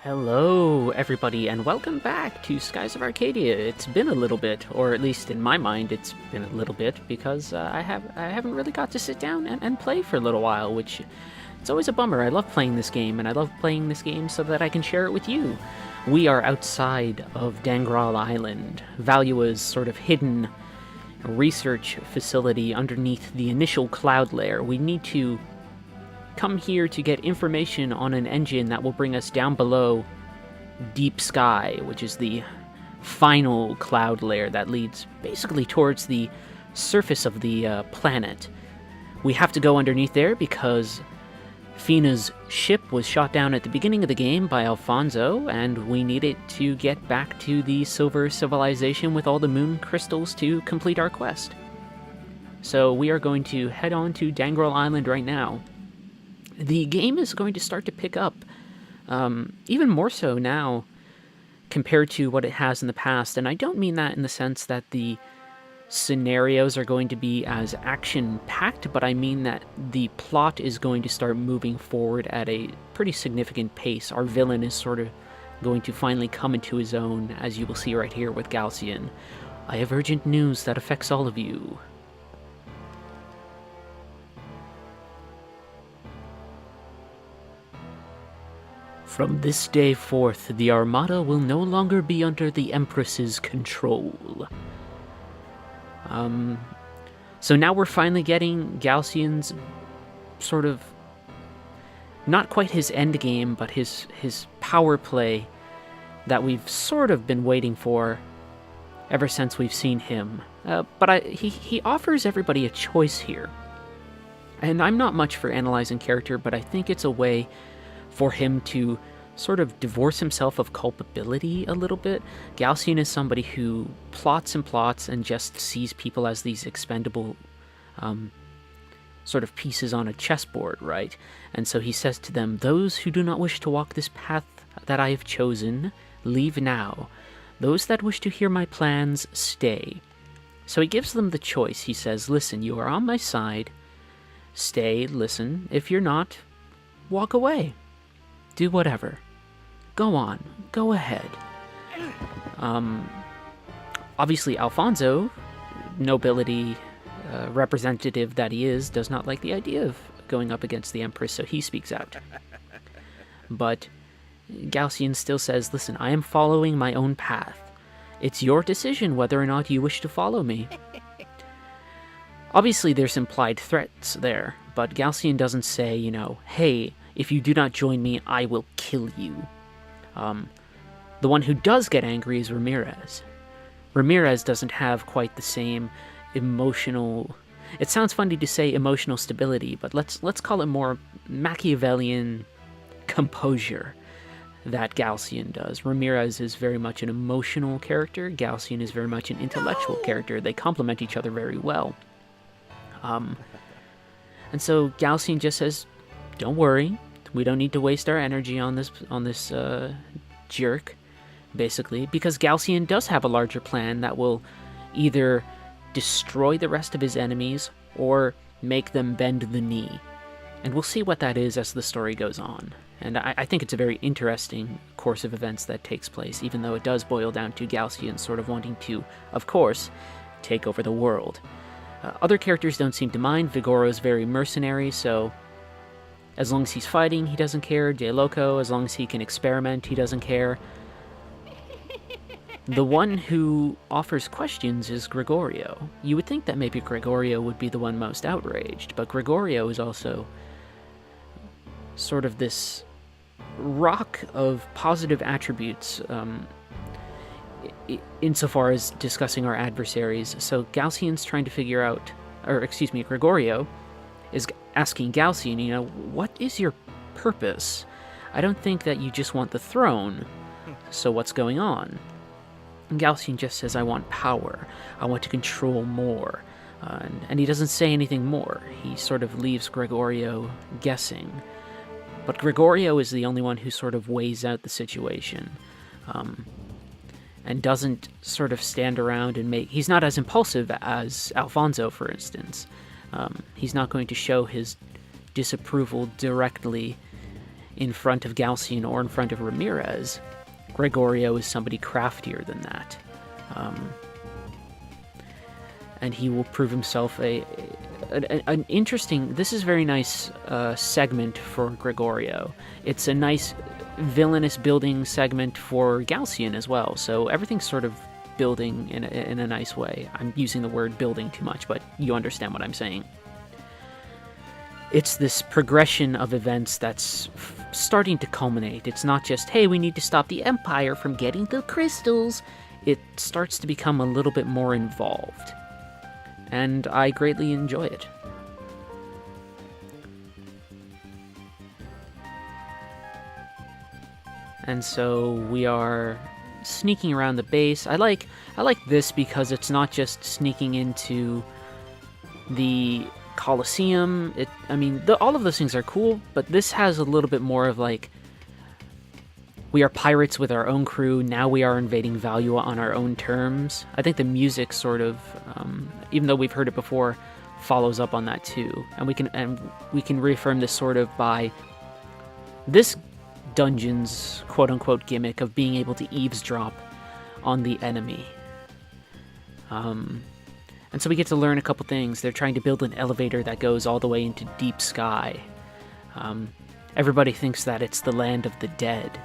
Hello, everybody, and welcome back to Skies of Arcadia. It's been a little bit, or at least in my mind, it's been a little bit because I haven't really got to sit down and play for a little while, which it's always a bummer. I love playing this game, and I love playing this game so that I can share it with you. We are outside of Dangral Island, Valua's sort of hidden research facility underneath the initial cloud layer. We need to come here to get information on an engine that will bring us down below Deep Sky, which is the final cloud layer that leads basically towards the surface of the planet. We have to go underneath there because Fina's ship was shot down at the beginning of the game by Alfonso, and we need it to get back to the Silver Civilization with all the moon crystals to complete our quest. So we are going to head on to Dangral Island right now. The game is going to start to pick up, even more so now compared to what it has in the past. And I don't mean that in the sense that the scenarios are going to be as action-packed, but I mean that the plot is going to start moving forward at a pretty significant pace. Our villain is sort of going to finally come into his own, as you will see right here with Galcian. I have urgent news that affects all of you. From this day forth, the Armada will no longer be under the Empress's control. So now we're finally getting Galcian's sort of, not quite his endgame, but his power play that we've sort of been waiting for ever since we've seen him. But he offers everybody a choice here. And I'm not much for analyzing character, but I think it's a way for him to sort of divorce himself of culpability a little bit. Galcian is somebody who plots and plots and just sees people as these expendable sort of pieces on a chessboard, right? And so he says to them, "Those who do not wish to walk this path that I have chosen, leave now. Those that wish to hear my plans, stay." So he gives them the choice. He says, "Listen, you are on my side. Stay, listen. If you're not, walk away. Do whatever. Go on. Go ahead." Obviously, Alfonso, nobility representative that he is, does not like the idea of going up against the Empress, so he speaks out. But Galcian still says, "Listen, I am following my own path. It's your decision whether or not you wish to follow me." Obviously, there's implied threats there, but Galcian doesn't say, "Hey, if you do not join me, I will kill you." The one who does get angry is Ramirez. Ramirez doesn't have quite the same emotional... It sounds funny to say emotional stability, but let's call it more Machiavellian composure that Galcian does. Ramirez is very much an emotional character. Galcian is very much an intellectual character. They complement each other very well. And so Galcian just says, "Don't worry. We don't need to waste our energy on this jerk," basically, because Galcian does have a larger plan that will either destroy the rest of his enemies or make them bend the knee. And we'll see what that is as the story goes on. And I think it's a very interesting course of events that takes place, even though it does boil down to Galcian sort of wanting to, of course, take over the world. Other characters don't seem to mind. Vigoro's very mercenary, so as long as he's fighting, he doesn't care. De Loco, as long as he can experiment, he doesn't care. The one who offers questions is Gregorio. You would think that maybe Gregorio would be the one most outraged, but Gregorio is also sort of this rock of positive attributes insofar as discussing our adversaries. So Galcian's trying to figure out, Gregorio is asking Galcian, what is your purpose? I don't think that you just want the throne, so what's going on? And Galcian just says, "I want power. I want to control more." And he doesn't say anything more. He sort of leaves Gregorio guessing. But Gregorio is the only one who sort of weighs out the situation. And doesn't sort of stand around and he's not as impulsive as Alfonso, for instance. He's not going to show his disapproval directly in front of Galcian or in front of Ramirez. Gregorio is somebody craftier than that. And he will prove himself an interesting... This is a very nice segment for Gregorio. It's a nice villainous building segment for Galcian as well, so everything's sort of building in a nice way. I'm using the word building too much, but you understand what I'm saying. It's this progression of events that's starting to culminate. It's not just, hey, we need to stop the Empire from getting the crystals. It starts to become a little bit more involved. And I greatly enjoy it. And so we are sneaking around the base. I like this because it's not just sneaking into the Colosseum. All of those things are cool, but this has a little bit more of like, we are pirates with our own crew, now we are invading Valua on our own terms. I think the music sort of, even though we've heard it before, follows up on that too. And we can reaffirm this sort of by this dungeon's quote-unquote gimmick of being able to eavesdrop on the enemy. And so we get to learn a couple things. They're trying to build an elevator that goes all the way into deep sky. Everybody thinks that it's the land of the dead.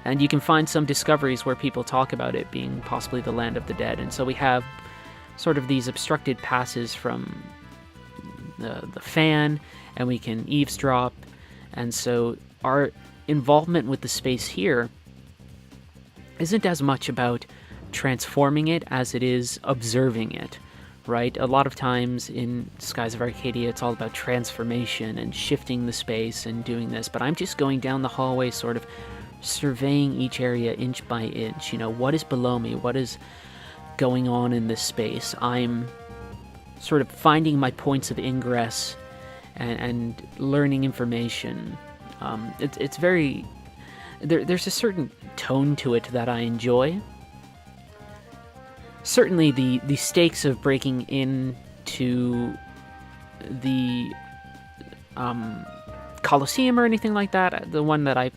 And you can find some discoveries where people talk about it being possibly the land of the dead. And so we have sort of these obstructed passes from the fan, and we can eavesdrop. And so our involvement with the space here isn't as much about transforming it as it is observing it, right? A lot of times in Skies of Arcadia, it's all about transformation and shifting the space and doing this, but I'm just going down the hallway, sort of surveying each area inch by inch. What is below me? What is going on in this space? I'm sort of finding my points of ingress and learning information. It's very... There's a certain tone to it that I enjoy. Certainly the stakes of breaking into the Colosseum or anything like that, the one that I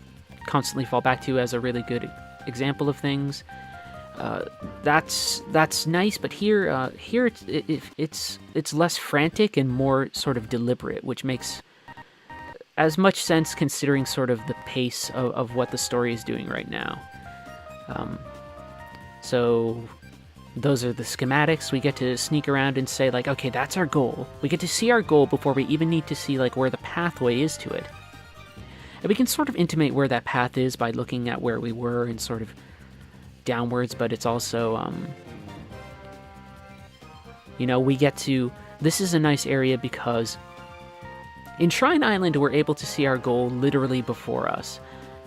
constantly fall back to as a really good example of things, that's nice, but here it's less frantic and more sort of deliberate, which makes as much sense considering sort of the pace of what the story is doing right now. So those are the schematics. We get to sneak around and say, like, okay, that's our goal. We get to see our goal before we even need to see, like, where the pathway is to it. And we can sort of intimate where that path is by looking at where we were and sort of downwards, but it's also, we get to... This is a nice area because in Shrine Island, we're able to see our goal literally before us.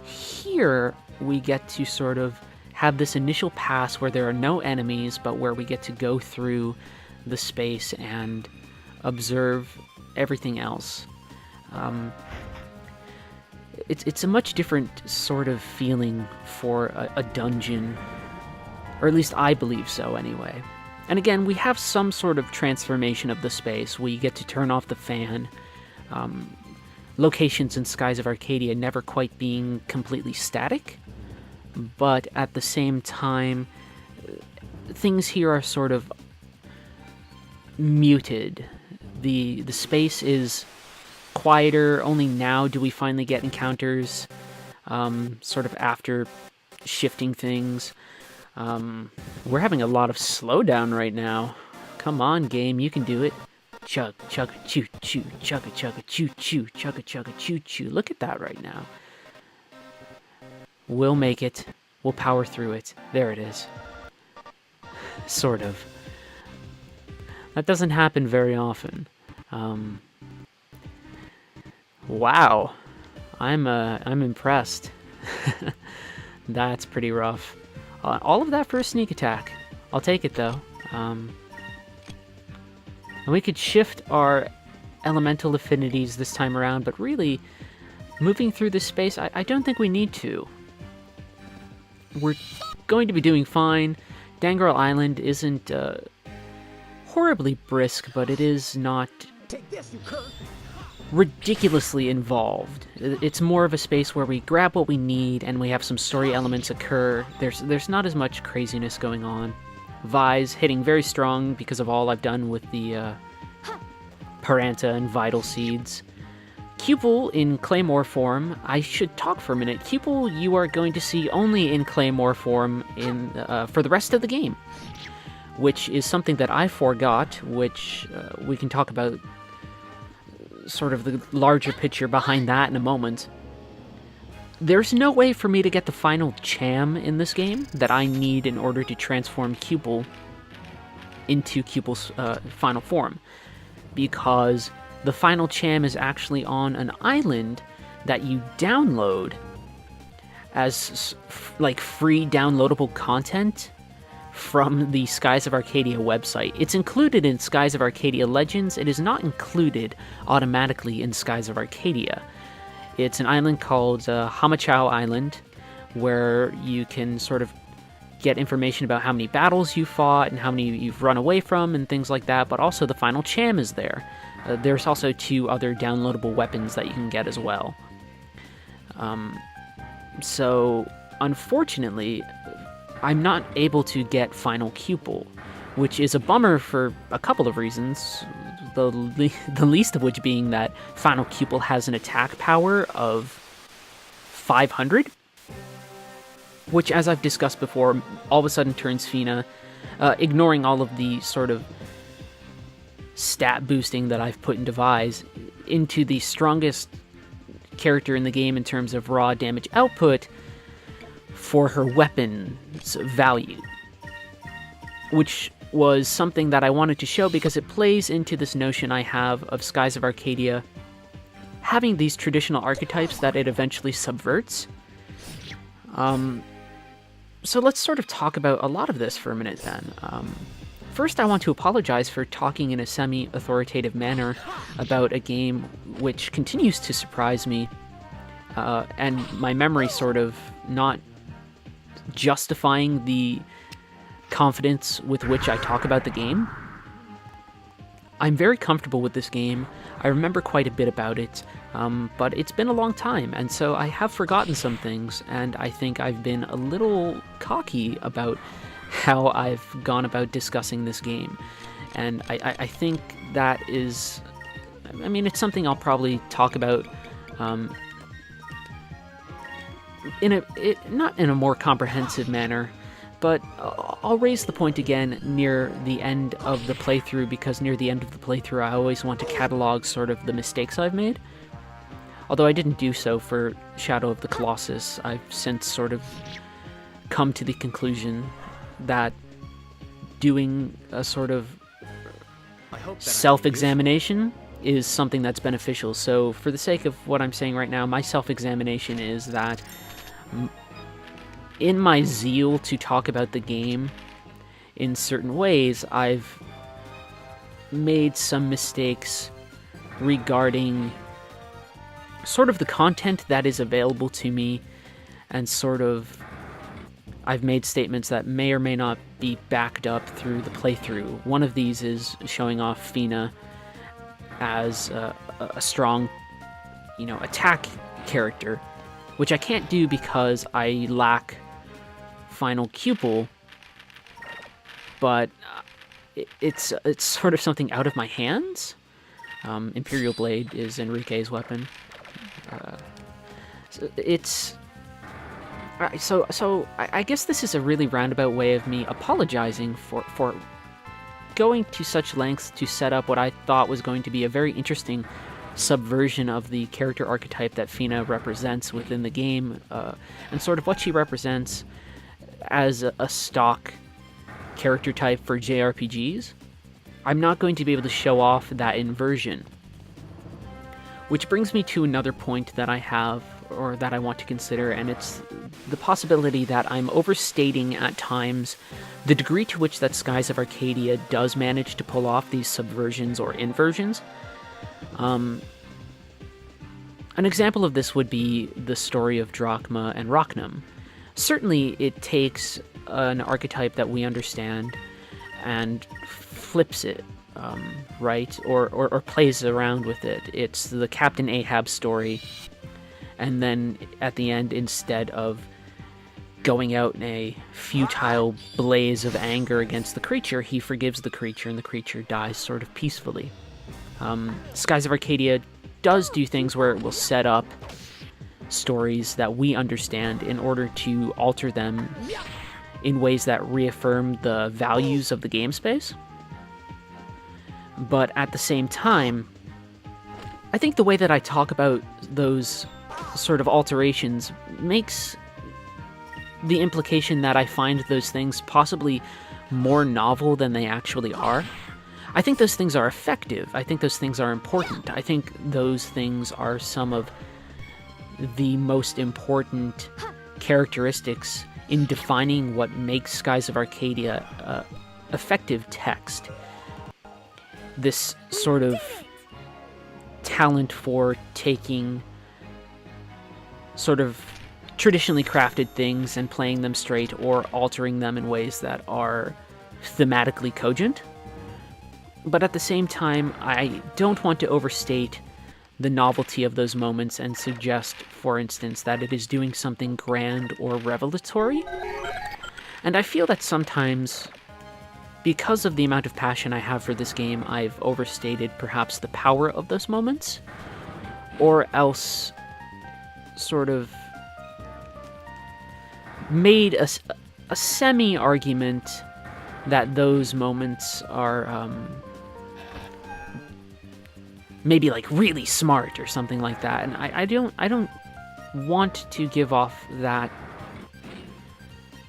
Here, we get to sort of have this initial pass where there are no enemies, but where we get to go through the space and observe everything else. It's a much different sort of feeling for a dungeon, or at least I believe so anyway. And again, we have some sort of transformation of the space. We get to turn off the fan. Locations in Skies of Arcadia never quite being completely static, but at the same time, things here are sort of muted. The space is quieter. Only now do we finally get encounters, sort of after shifting things. We're having a lot of slowdown right now. Come on, game, you can do it. Chug, chug, choo, choo, chugga, chugga, choo, choo, chugga, chugga, choo, choo. Look at that right now. We'll make it. We'll power through it. There it is. Sort of. That doesn't happen very often. Wow. I'm impressed. That's pretty rough. All of that for a sneak attack. I'll take it though. And we could shift our elemental affinities this time around, but really, moving through this space, I don't think we need to. We're going to be doing fine. Dangral Island isn't horribly brisk, but it is not ridiculously involved. It's more of a space where we grab what we need and we have some story elements occur. There's not as much craziness going on. Vise hitting very strong because of all I've done with the Paranta and Vital Seeds. Cupel in Claymore form. I should talk for a minute. Cupel you are going to see only in Claymore form for the rest of the game, which is something that I forgot, which we can talk about sort of the larger picture behind that in a moment. There's no way for me to get the final Cham in this game that I need in order to transform Cupel into Cupel's final form, because the final Cham is actually on an island that you download as like free downloadable content from the Skies of Arcadia website. It's included in Skies of Arcadia Legends. It is not included automatically in Skies of Arcadia. It's an island called Hamachao Island, where you can sort of get information about how many battles you fought and how many you've run away from and things like that, but also the final Cham is there. There's also 2 other downloadable weapons that you can get as well. So, unfortunately, I'm not able to get Final Cupel, which is a bummer for a couple of reasons, the least of which being that Final Cupel has an attack power of 500, which, as I've discussed before, all of a sudden turns Fina, ignoring all of the sort of stat boosting that I've put into Vise, into the strongest character in the game in terms of raw damage output for her weapon's value, which was something that I wanted to show because it plays into this notion I have of Skies of Arcadia having these traditional archetypes that it eventually subverts. So let's sort of talk about a lot of this for a minute then. First, I want to apologize for talking in a semi-authoritative manner about a game which continues to surprise me, and my memory sort of not justifying the confidence with which I talk about the game. I'm very comfortable with this game. I remember quite a bit about it, but it's been a long time, and so I have forgotten some things, and I think I've been a little cocky about how I've gone about discussing this game. And I think that is... I mean, it's something I'll probably talk about not in a more comprehensive manner, but I'll raise the point again near the end of the playthrough, because near the end of the playthrough I always want to catalog sort of the mistakes I've made. Although I didn't do so for Shadow of the Colossus, I've since sort of come to the conclusion that doing a sort of self-examination is something that's beneficial. So for the sake of what I'm saying right now, my self-examination is that in my zeal to talk about the game in certain ways, I've made some mistakes regarding sort of the content that is available to me, and sort of I've made statements that may or may not be backed up through the playthrough. One of these is showing off Fina as a strong, attack character, which I can't do because I lack Final Cupel, but it's sort of something out of my hands. Imperial Blade is Enrique's weapon. So I guess this is a really roundabout way of me apologizing for going to such lengths to set up what I thought was going to be a very interesting subversion of the character archetype that Fina represents within the game, and sort of what she represents as a stock character type for JRPGs. I'm not going to be able to show off that inversion. Which brings me to another point that I have, or that I want to consider, and it's the possibility that I'm overstating at times the degree to which that Skies of Arcadia does manage to pull off these subversions or inversions. An example of this would be the story of Drachma and Rachnam. Certainly it takes an archetype that we understand and flips it right? Or plays around with it. It's the Captain Ahab story, and then at the end, instead of going out in a futile blaze of anger against the creature, he forgives the creature, and the creature dies sort of peacefully. Skies of Arcadia does do things where it will set up stories that we understand in order to alter them in ways that reaffirm the values of the game space. But at the same time, I think the way that I talk about those sort of alterations makes the implication that I find those things possibly more novel than they actually are. I think those things are effective. I think those things are important. I think those things are some of the most important characteristics in defining what makes Skies of Arcadia effective text. This sort of talent for taking sort of traditionally crafted things and playing them straight, or altering them in ways that are thematically cogent. But at the same time, I don't want to overstate the novelty of those moments and suggest, for instance, that it is doing something grand or revelatory. And I feel that sometimes, because of the amount of passion I have for this game, I've overstated perhaps the power of those moments, or else sort of made a semi-argument that those moments are maybe like really smart or something like that, and I don't want to give off that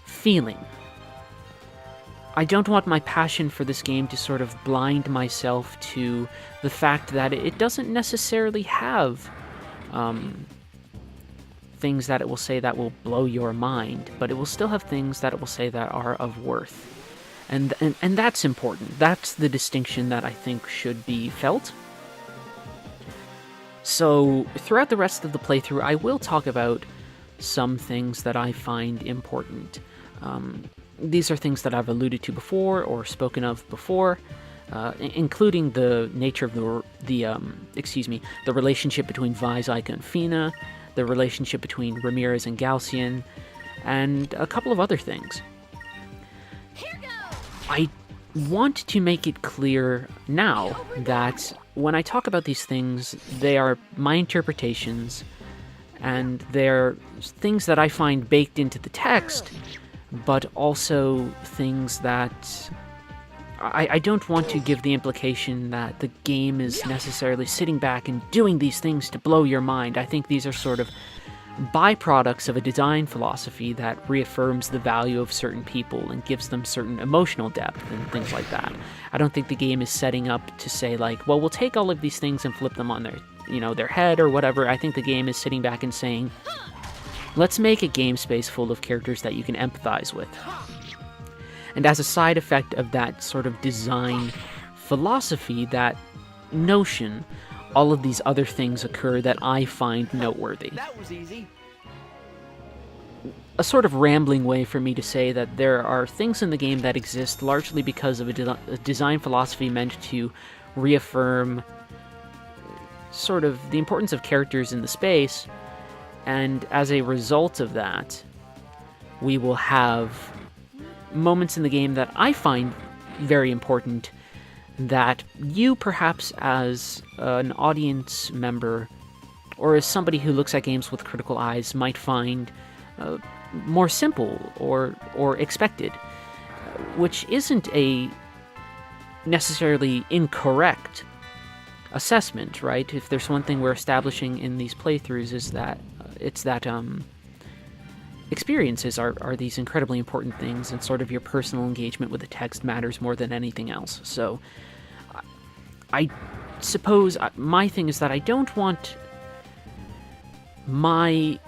feeling. I don't want my passion for this game to sort of blind myself to the fact that it doesn't necessarily have things that it will say that will blow your mind, but it will still have things that it will say that are of worth. And that's important. That's the distinction that I think should be felt. So throughout the rest of the playthrough, I will talk about some things that I find important. These are things that I've alluded to before or spoken of before, including the nature of the relationship between Vi, Zyka, and Fina, the relationship between Ramirez and Galcian, and a couple of other things. I want to make it clear now that when I talk about these things, they are my interpretations, and they're things that I find baked into the text, but also things that I don't want to give the implication that the game is necessarily sitting back and doing these things to blow your mind. I think these are sort of byproducts of a design philosophy that reaffirms the value of certain people and gives them certain emotional depth and things like that. I don't think the game is setting up to say, like, well, we'll take all of these things and flip them on their head or whatever. I think the game is sitting back and saying, let's make a game space full of characters that you can empathize with. And as a side effect of that sort of design philosophy, that notion, all of these other things occur that I find noteworthy. That was easy. A sort of rambling way for me to say that there are things in the game that exist largely because of a design philosophy meant to reaffirm sort of the importance of characters in the space, and as a result of that, we will have moments in the game that I find very important that you, perhaps as an audience member or as somebody who looks at games with critical eyes, might find more simple or expected, which isn't a necessarily incorrect assessment, right? If there's one thing we're establishing in these playthroughs, is that it's that experiences are these incredibly important things, and sort of your personal engagement with the text matters more than anything else. So I suppose my thing is that I don't want my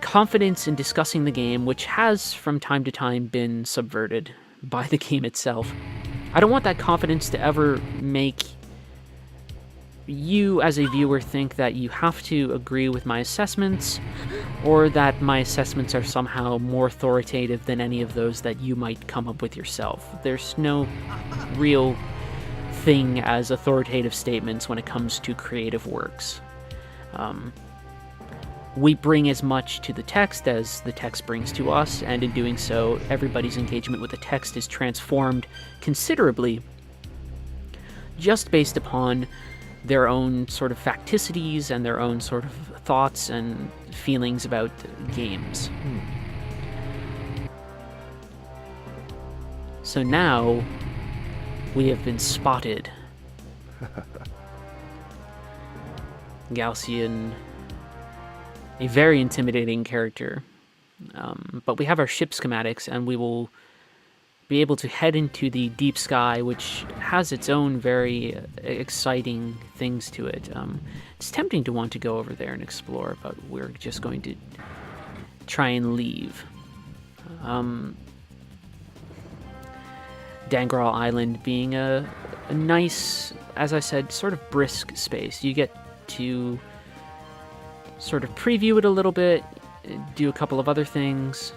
confidence in discussing the game, which has from time to time been subverted by the game itself, I don't want that confidence to ever make you as a viewer think that you have to agree with my assessments, or that my assessments are somehow more authoritative than any of those that you might come up with yourself. There's no real thing as authoritative statements when it comes to creative works. We bring as much to the text as the text brings to us, and in doing so, everybody's engagement with the text is transformed considerably just based upon their own sort of facticities and their own sort of thoughts and feelings about games. So now, we have been spotted. Galcian, a very intimidating character. But we have our ship schematics, and we will be able to head into the deep sky, which has its own very exciting things to it. It's tempting to want to go over there and explore, but we're just going to try and leave. Dangral Island being a nice, as I said, sort of brisk space. You get to sort of preview it a little bit, do a couple of other things,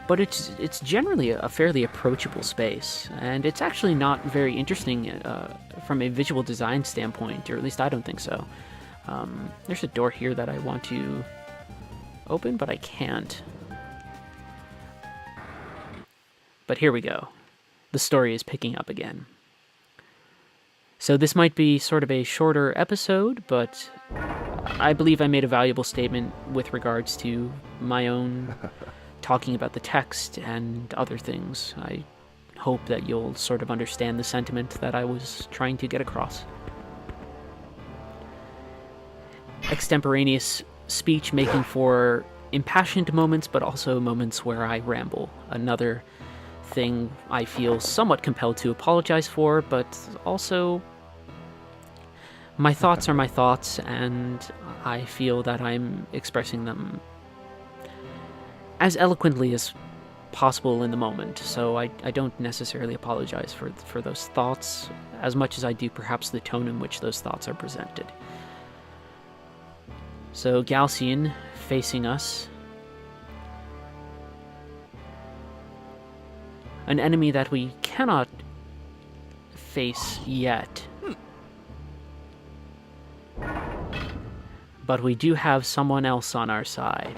but it's generally a fairly approachable space, and it's actually not very interesting from a visual design standpoint, or at least I don't think so. There's a door here that I want to open, but I can't. But here we go. The story is picking up again. So this might be sort of a shorter episode, but I believe I made a valuable statement with regards to my own talking about the text and other things. I hope that you'll sort of understand the sentiment that I was trying to get across. Extemporaneous speech making for impassioned moments, but also moments where I ramble. Another thing I feel somewhat compelled to apologize for, but also my thoughts are my thoughts, and I feel that I'm expressing them as eloquently as possible in the moment, so I don't necessarily apologize for those thoughts as much as I do perhaps the tone in which those thoughts are presented. So Galcian facing us, an enemy that we cannot face yet, but we do have someone else on our side.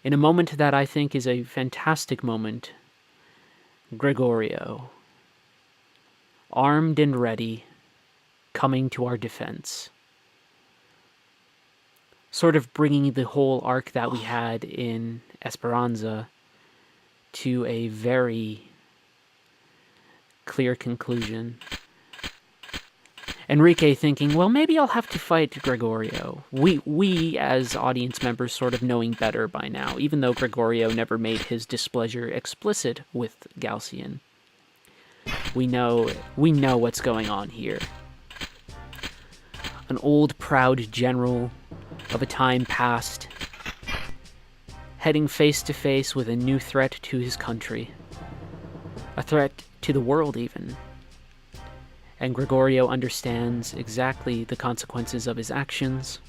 In a moment that I think is a fantastic moment, Gregorio, armed and ready, coming to our defense. Sort of bringing the whole arc that we had in Esperanza to a very clear conclusion. Enrique thinking, well, maybe I'll have to fight Gregorio. We as audience members sort of knowing better by now, even though Gregorio never made his displeasure explicit with Galcian. We know what's going on here. An old, proud general of a time past, heading face to face with a new threat to his country. A threat to the world, even. And Gregorio understands exactly the consequences of his actions.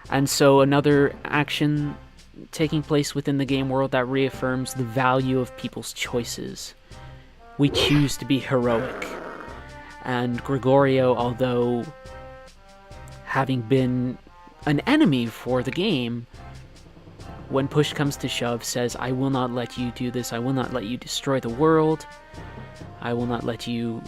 And so another action taking place within the game world that reaffirms the value of people's choices. We choose to be heroic. And Gregorio, although having been an enemy for the game, when push comes to shove, says, I will not let you do this, I will not let you destroy the world, I will not let you,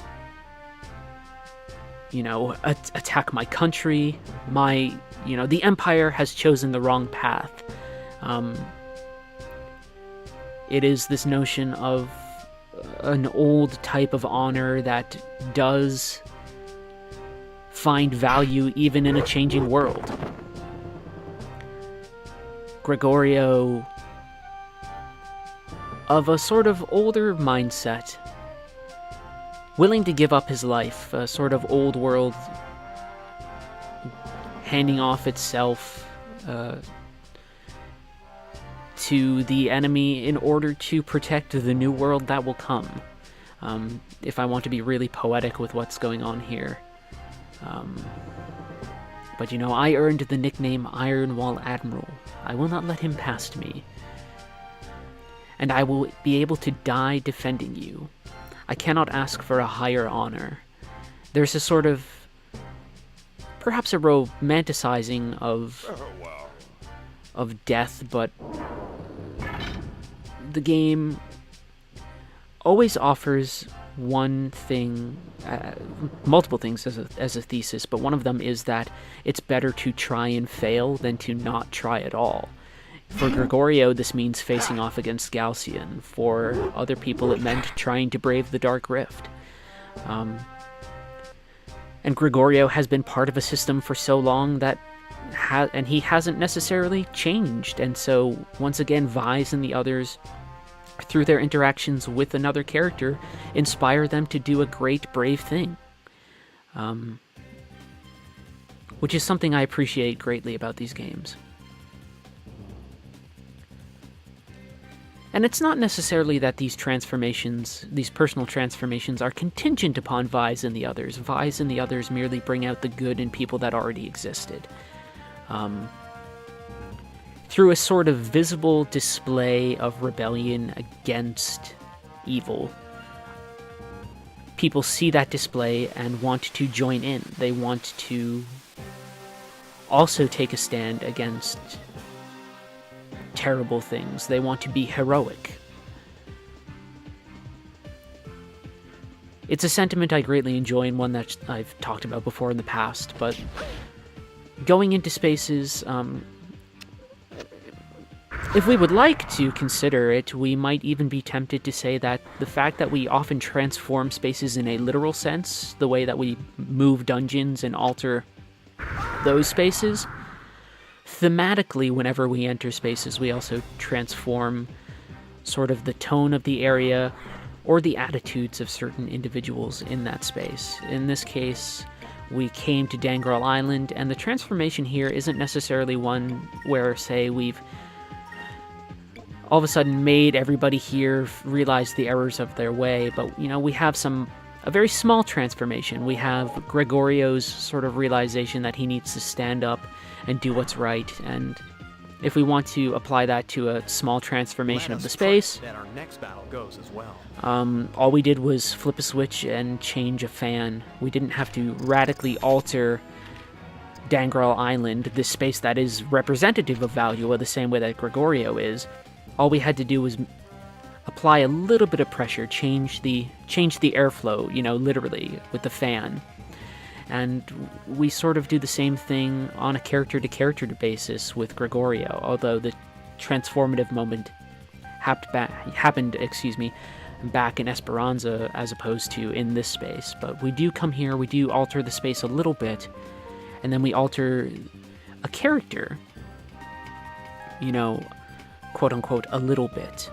attack my country, the Empire has chosen the wrong path. It is this notion of an old type of honor that does find value even in a changing world. Gregorio, of a sort of older mindset, willing to give up his life, a sort of old world handing off itself to the enemy in order to protect the new world that will come. If I want to be really poetic with what's going on here. But you know, I earned the nickname Iron Wall Admiral. I will not let him past me. And I will be able to die defending you. I cannot ask for a higher honor. There's a sort of, perhaps a romanticizing of death, but the game always offers one thing, multiple things as a thesis, but one of them is that it's better to try and fail than to not try at all. For Gregorio, this means facing off against Galcian. For other people, it meant trying to brave the Dark Rift. And Gregorio has been part of a system for so long that and he hasn't necessarily changed. And so, once again, Vise and the others, through their interactions with another character, inspire them to do a great, brave thing. Which is something I appreciate greatly about these games. And it's not necessarily that these transformations, these personal transformations, are contingent upon Vise and the others. Vise and the others merely bring out the good in people that already existed. Through a sort of visible display of rebellion against evil, people see that display and want to join in. They want to also take a stand against terrible things. They want to be heroic. It's a sentiment I greatly enjoy and one that I've talked about before in the past, but going into spaces, if we would like to consider it, we might even be tempted to say that the fact that we often transform spaces in a literal sense, the way that we move dungeons and alter those spaces, thematically, whenever we enter spaces, we also transform sort of the tone of the area or the attitudes of certain individuals in that space. In this case, we came to Dangral Island, and the transformation here isn't necessarily one where, say, we've all of a sudden made everybody here realize the errors of their way, but, you know, we have a very small transformation. We have Gregorio's sort of realization that he needs to stand up and do what's right, and if we want to apply that to a small transformation of the space, that our next battle goes as well. all we did was flip a switch and change a fan. We didn't have to radically alter Dangral Island, this space that is representative of Valua the same way that Gregorio is. All we had to do was apply a little bit of pressure, change the airflow, you know, literally, with the fan. And we sort of do the same thing on a character-to-character basis with Gregorio, although the transformative moment happened back in Esperanza as opposed to in this space. But we do come here, we do alter the space a little bit, and then we alter a character, you know, quote-unquote, a little bit.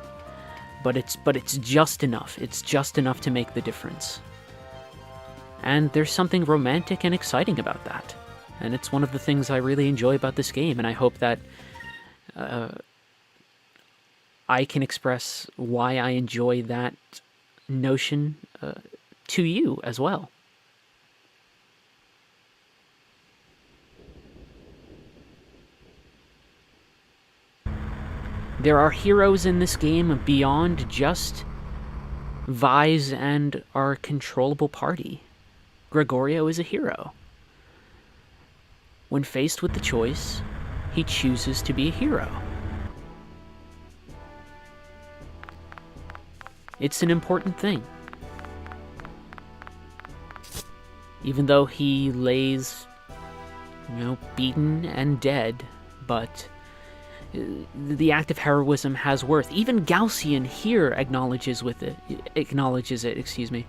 But it's just enough. It's just enough to make the difference. And there's something romantic and exciting about that. And it's one of the things I really enjoy about this game, and I hope that I can express why I enjoy that notion to you as well. There are heroes in this game beyond just Vise and our controllable party. Gregorio is a hero. When faced with the choice, he chooses to be a hero. It's an important thing. Even though he lays, you know, beaten and dead, but the act of heroism has worth. Even Galcian here acknowledges it.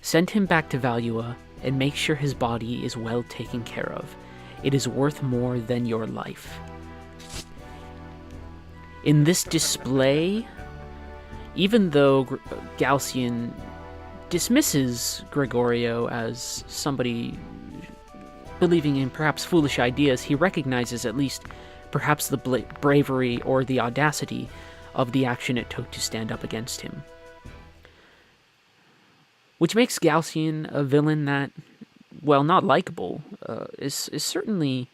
Send him back to Valua and make sure his body is well taken care of. It is worth more than your life. In this display, even though Galcian dismisses Gregorio as somebody believing in perhaps foolish ideas, he recognizes at least perhaps the bravery or the audacity of the action it took to stand up against him. Which makes Galcian a villain that well, not likable, is certainly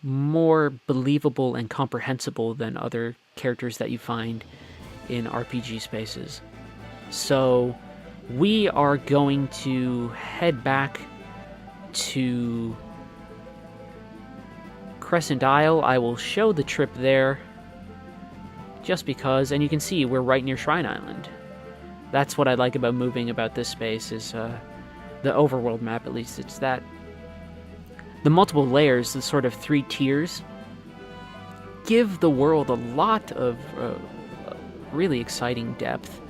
more believable and comprehensible than other characters that you find in RPG spaces. So we are going to head back to Crescent Isle. I will show the trip there just because, and you can see we're right near Shrine Island. That's what I like about moving about this space, is the overworld map, at least. It's that the multiple layers, the sort of 3 tiers, give the world a lot of really exciting depth.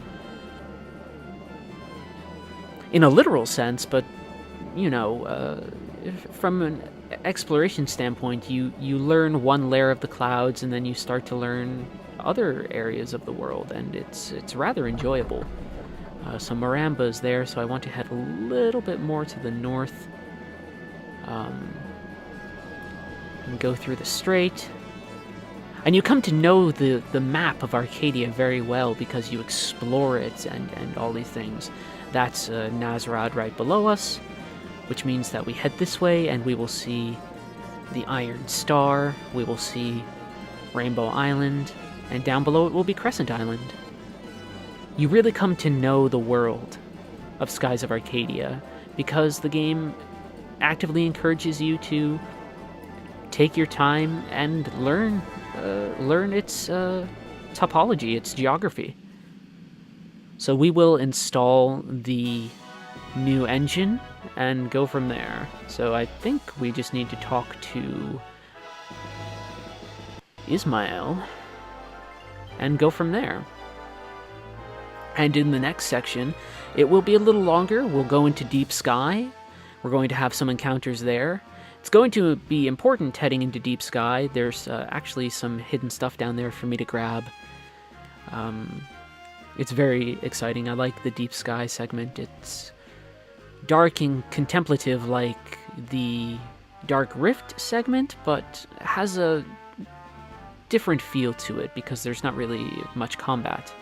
In a literal sense, but, you know, from an exploration standpoint, you learn one layer of the clouds, and then you start to learn other areas of the world, and it's rather enjoyable. Some Moramba's there, so I want to head a little bit more to the north. And go through the strait. And you come to know the map of Arcadia very well because you explore it and all these things. That's Nazrad right below us, which means that we head this way and we will see the Iron Star, we will see Rainbow Island, and down below it will be Crescent Island. You really come to know the world of Skies of Arcadia because the game actively encourages you to take your time and learn its topology, its geography. So we will install the new engine and go from there. So I think we just need to talk to Ismael and go from there. And in the next section, it will be a little longer. We'll go into Deep Sky. We're going to have some encounters there. It's going to be important heading into Deep Sky. There's actually some hidden stuff down there for me to grab. It's very exciting. I like the Deep Sky segment. It's dark and contemplative like the Dark Rift segment, but has a different feel to it because there's not really much combat.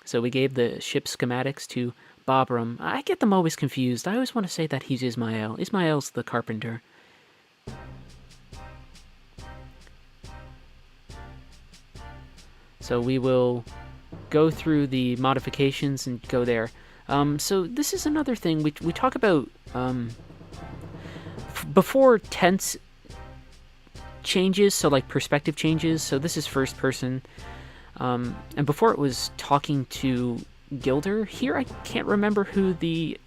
So we gave the ship schematics to Babram. I get them always confused. I always want to say that he's Ismael. Ismael's the carpenter. So we will go through the modifications and go there. So this is another thing we talk about before tense changes, so like perspective changes. So this is first person. And before it was talking to Gilder. Here I can't remember who the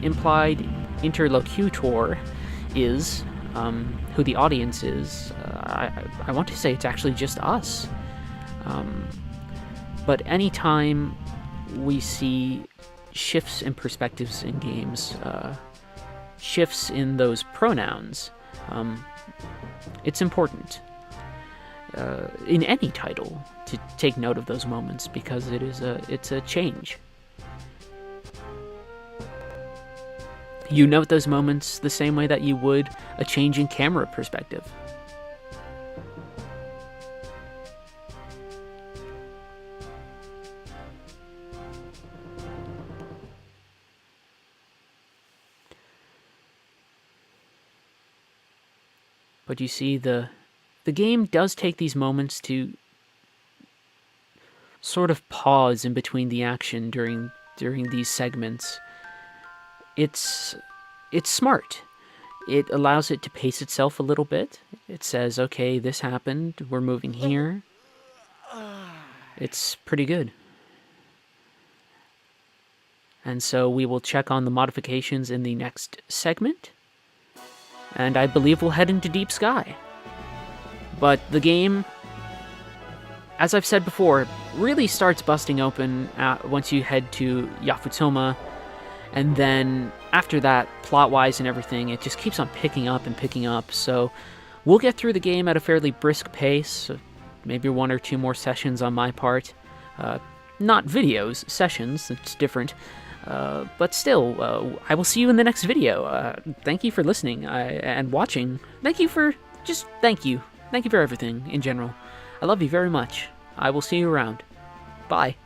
implied interlocutor is, who the audience is. I want to say it's actually just us. But anytime we see shifts in perspectives in games, shifts in those pronouns, it's important in any title to take note of those moments because it's a change. You note those moments the same way that you would a change in camera perspective. But you see, the game does take these moments to sort of pause in between the action during these segments. It's smart. It allows it to pace itself a little bit. It says, okay, this happened, we're moving here. It's pretty good. And so we will check on the modifications in the next segment. And I believe we'll head into Deep Sky. But the game, as I've said before, really starts busting open once you head to Yafutsoma. And then after that, plot-wise and everything, it just keeps on picking up and picking up. So we'll get through the game at a fairly brisk pace. Maybe 1 or 2 more sessions on my part. Not videos, sessions, it's different. But still, I will see you in the next video. Thank you for listening and watching. Thank you for thank you. Thank you for everything in general. I love you very much. I will see you around. Bye.